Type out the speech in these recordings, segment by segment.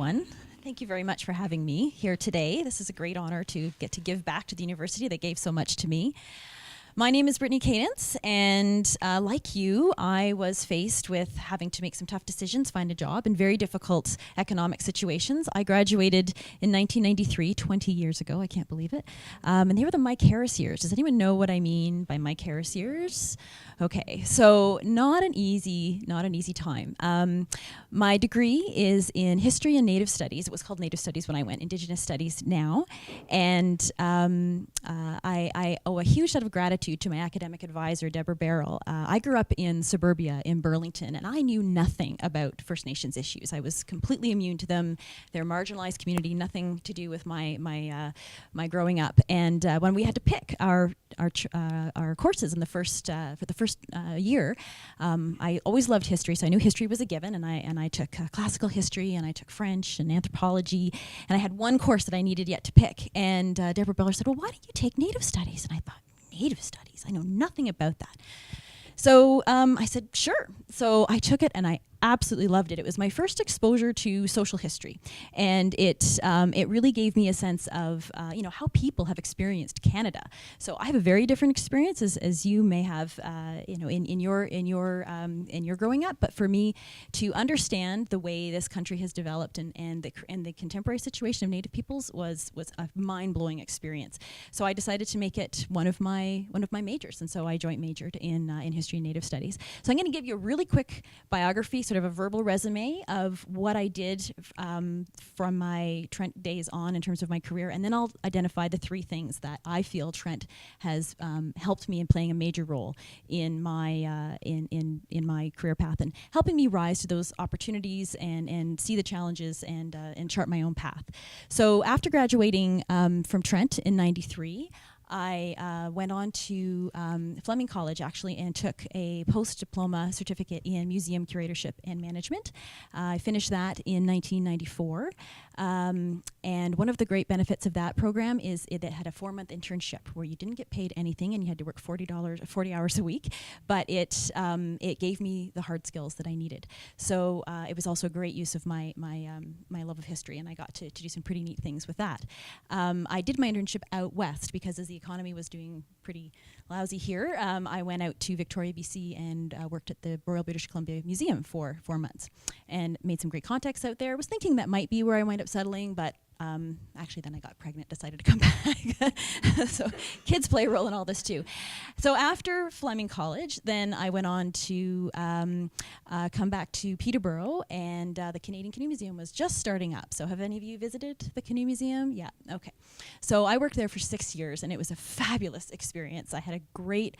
everyone. Thank you very much for having me here today. This is a great honor to get to give back to the university that gave so much to me. My name is Brittany Cadence, and like you, I was faced with having to make some tough decisions, find a job in very difficult economic situations. I graduated in 1993, 20 years ago, I can't believe it, and they were the Mike Harris years. Does anyone know what I mean by Mike Harris years? Okay, so not an easy time. My degree is in history and Native studies. It was called Native studies when I went, Indigenous studies now, and I owe a huge set of gratitude to my academic advisor, Deborah Barrell. I grew up in suburbia in Burlington, and I knew nothing about First Nations issues. I was completely immune to them. They're a marginalized community, nothing to do with my growing up. And when we had to pick our courses in the first for the first year, I always loved history, so I knew history was a given, and I took classical history, and I took French and anthropology, and I had one course that I needed yet to pick. And Deborah Barrell said, "Well, why don't you take Native studies?" And I thought, Native studies? I know nothing about that. So I said, sure. So I took it, and I absolutely loved it. It was my first exposure to social history, and it really gave me a sense of how people have experienced Canada. So I have a very different experience as you may have in your growing up. But for me to understand the way this country has developed and the contemporary situation of Native peoples was a mind-blowing experience. So I decided to make it one of my majors, and so I joint majored in history and Native studies. So I'm going to give you a really quick biography, sort of a verbal resume of what I did from my Trent days on in terms of my career, and then I'll identify the three things that I feel Trent has helped me in playing a major role in my in my career path and helping me rise to those opportunities and see the challenges and chart my own path. So after graduating from Trent in '93, I went on to Fleming College, actually, and took a post-diploma certificate in museum curatorship and management. I finished that in 1994. And one of the great benefits of that program is it had a 4-month internship where you didn't get paid anything and you had to work 40 hours a week, but it gave me the hard skills that I needed. So it was also a great use of my love of history, and I got to do some pretty neat things with that. I did my internship out west because as the economy was doing pretty lousy here, I went out to Victoria, BC, and worked at the Royal British Columbia Museum for 4 months and made some great contacts out there. I was thinking that might be where I wind up settling, but actually then I got pregnant, decided to come back. So kids play a role in all this too. So after Fleming College, then I went on to come back to Peterborough, and the Canadian Canoe Museum was just starting up. So have any of you visited the Canoe Museum? Yeah, okay. So I worked there for 6 years, and it was a fabulous experience. I had a great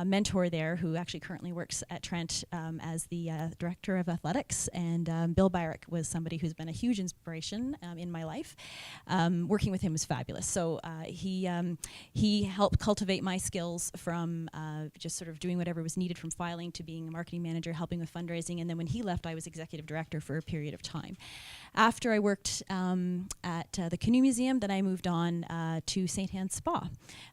mentor there who actually currently works at Trent as the director of athletics, and Bill Byrick was somebody who's been a huge inspiration in my life. Working with him was fabulous. So he helped cultivate my skills from just sort of doing whatever was needed, from filing to being a marketing manager, helping with fundraising, and then when he left, I was executive director for a period of time. After I worked at the Canoe Museum, then I moved on to St. Anne's Spa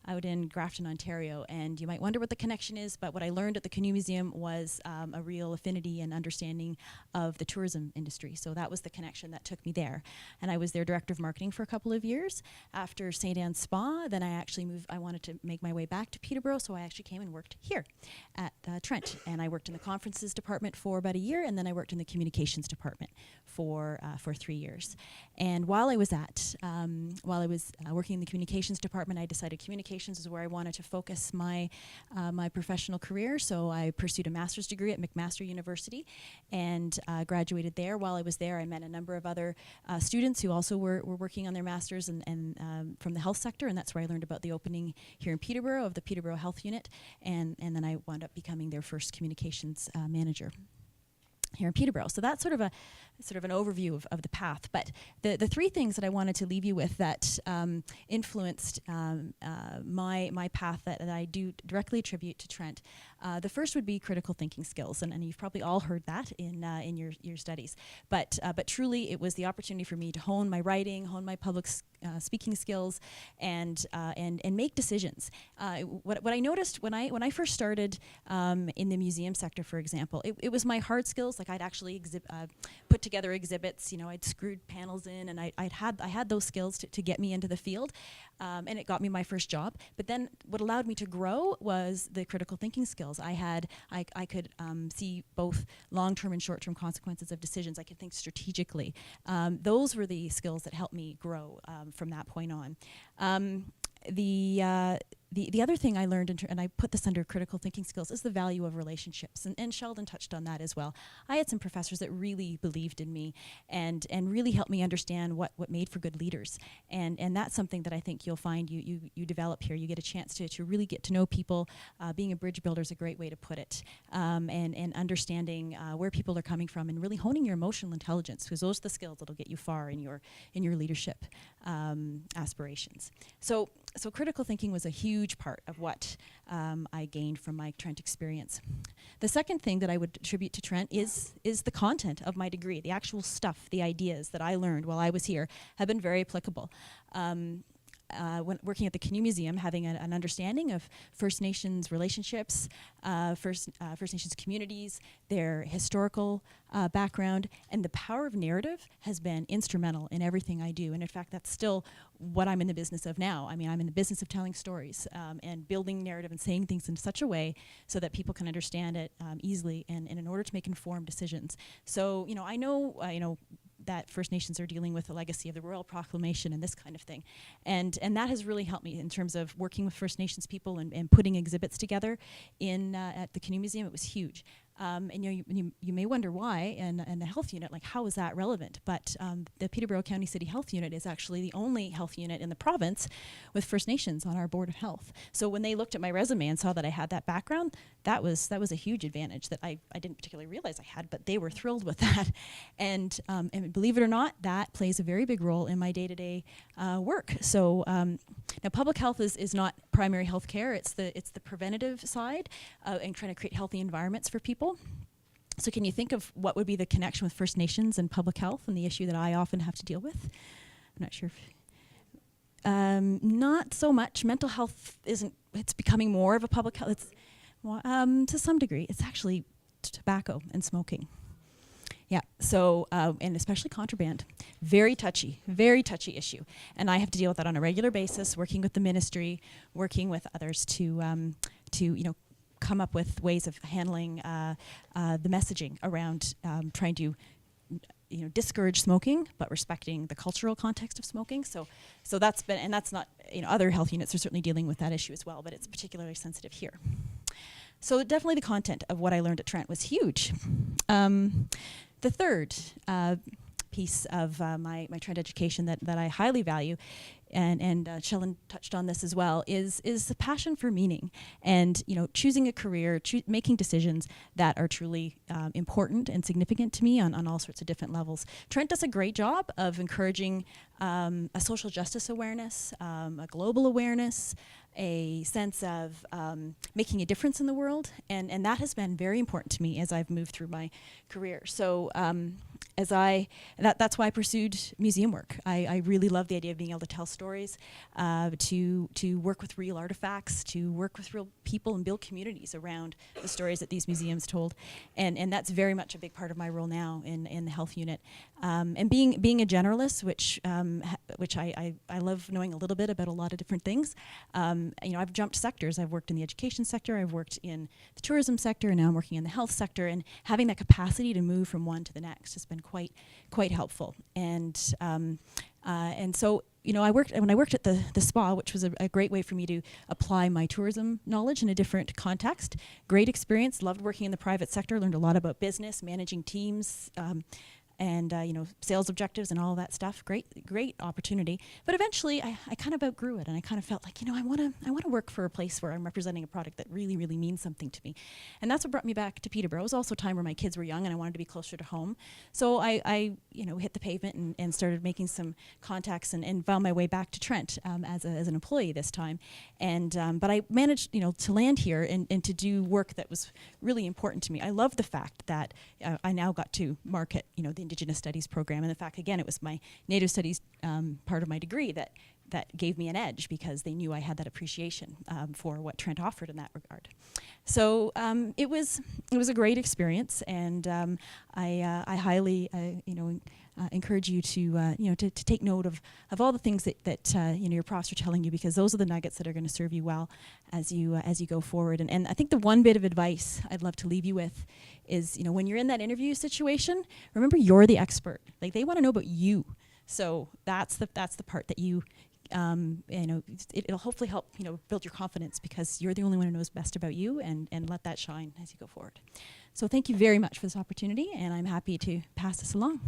out in Grafton, Ontario, and you might wonder what the connection is, but what I learned at the Canoe Museum was a real affinity and understanding of the tourism industry. So that was the connection that took me there, and I was their director of marketing for a couple of years. After St. Anne's Spa, then I actually moved. I wanted to make my way back to Peterborough, so I actually came and worked here at Trent, and I worked in the conferences department for about a year, and then I worked in the communications department for 3 years. And while I was working in the communications department, I decided communications is where I wanted to focus my professional career. So I pursued a master's degree at McMaster University and graduated there. While I was there, I met a number of other students who also were working on their masters and from the health sector, and that's where I learned about the opening here in Peterborough of the Peterborough Health Unit, and then I wound up becoming their first communications manager here in Peterborough. So that's sort of an overview of the path. But the three things that I wanted to leave you with that influenced my path that I do directly attribute to Trent The first would be critical thinking skills, and you've probably all heard that in your studies. But truly, it was the opportunity for me to hone my writing, hone my public speaking skills, and make decisions. What I noticed when I first started in the museum sector, for example, it was my hard skills. Like I'd actually put together exhibits. I'd screwed panels in, and I had those skills to get me into the field, and it got me my first job. But then what allowed me to grow was the critical thinking skills. I could see both long-term and short-term consequences of decisions. I could think strategically. Those were the skills that helped me grow from that point on. The other thing I learned, and I put this under critical thinking skills, is the value of relationships. And Sheldon touched on that as well. I had some professors that really believed in me and really helped me understand what made for good leaders. And that's something that I think you'll find you develop here. You get a chance to really get to know people. Being a bridge builder is a great way to put it. And understanding where people are coming from and really honing your emotional intelligence, because those are the skills that'll get you far in your leadership aspirations. So critical thinking was a huge part of what I gained from my Trent experience. The second thing that I would attribute to Trent is the content of my degree. The actual stuff, the ideas that I learned while I was here have been very applicable. When working at the Canoe Museum, having an understanding of First Nations relationships, First Nations communities, their historical background, and the power of narrative has been instrumental in everything I do. And in fact, that's still what I'm in the business of now. I mean, I'm in the business of telling stories and building narrative and saying things in such a way so that people can understand it easily and in order to make informed decisions. So, I know that First Nations are dealing with the legacy of the Royal Proclamation and this kind of thing. And that has really helped me in terms of working with First Nations people and putting exhibits together at the Canoe Museum. It was huge. And you may wonder why, and the health unit, like how is that relevant? But the Peterborough County City Health Unit is actually the only health unit in the province with First Nations on our Board of Health. So when they looked at my resume and saw that I had that background, that was a huge advantage that I didn't particularly realize I had, but they were thrilled with that. And believe it or not, that plays a very big role in my day-to-day work. So now public health is not primary health care, it's the preventative side and trying to create healthy environments for people. So can you think of what would be the connection with First Nations and public health and the issue that I often have to deal with? I'm not sure if... not so much. Mental health it's becoming more of a public health. To some degree. It's actually tobacco and smoking. Yeah, so, and especially contraband. Very touchy issue. And I have to deal with that on a regular basis, working with the ministry, working with others to come up with ways of handling the messaging around trying to discourage smoking, but respecting the cultural context of smoking. So that's been, and that's not, other health units are certainly dealing with that issue as well, but it's particularly sensitive here. So definitely the content of what I learned at Trent was huge. The third piece of my Trent education that I highly value, and Sheldon touched on this as well, is the passion for meaning and choosing a career, making decisions that are truly important and significant to me on all sorts of different levels. Trent does a great job of encouraging a social justice awareness, a global awareness, a sense of making a difference in the world, and that has been very important to me as I've moved through my career. So that's why I pursued museum work. I really love the idea of being able to tell stories, to work with real artifacts, to work with real people and build communities around the stories that these museums told, and that's very much a big part of my role now in the health unit. And being a generalist, which I love knowing a little bit about a lot of different things. I've jumped sectors. I've worked in the education sector, I've worked in the tourism sector, and now I'm working in the health sector. And having that capacity to move from one to the next has been quite helpful. And so when I worked at the spa, which was a great way for me to apply my tourism knowledge in a different context. Great experience. Loved working in the private sector. Learned a lot about business, managing teams. and sales objectives and all of that stuff. Great opportunity. But eventually, I kind of outgrew it, and I kind of felt like, I want to work for a place where I'm representing a product that really, really means something to me. And that's what brought me back to Peterborough. It was also a time where my kids were young, and I wanted to be closer to home. So I hit the pavement and started making some contacts and found my way back to Trent as an employee this time. And but I managed, to land here and to do work that was really important to me. I love the fact that I now got to market, the Indigenous Studies program, and the fact, again, it was my Native Studies part of my degree that gave me an edge, because they knew I had that appreciation for what Trent offered in that regard. So it was a great experience, and I highly encourage you to take note of all the things that your profs are telling you, because those are the nuggets that are going to serve you well as you go forward. And I think the one bit of advice I'd love to leave you with is, when you're in that interview situation, remember you're the expert. Like, they want to know about you. So that's the part that it'll hopefully help build your confidence, because you're the only one who knows best about you, and let that shine as you go forward. So thank you very much for this opportunity, and I'm happy to pass this along.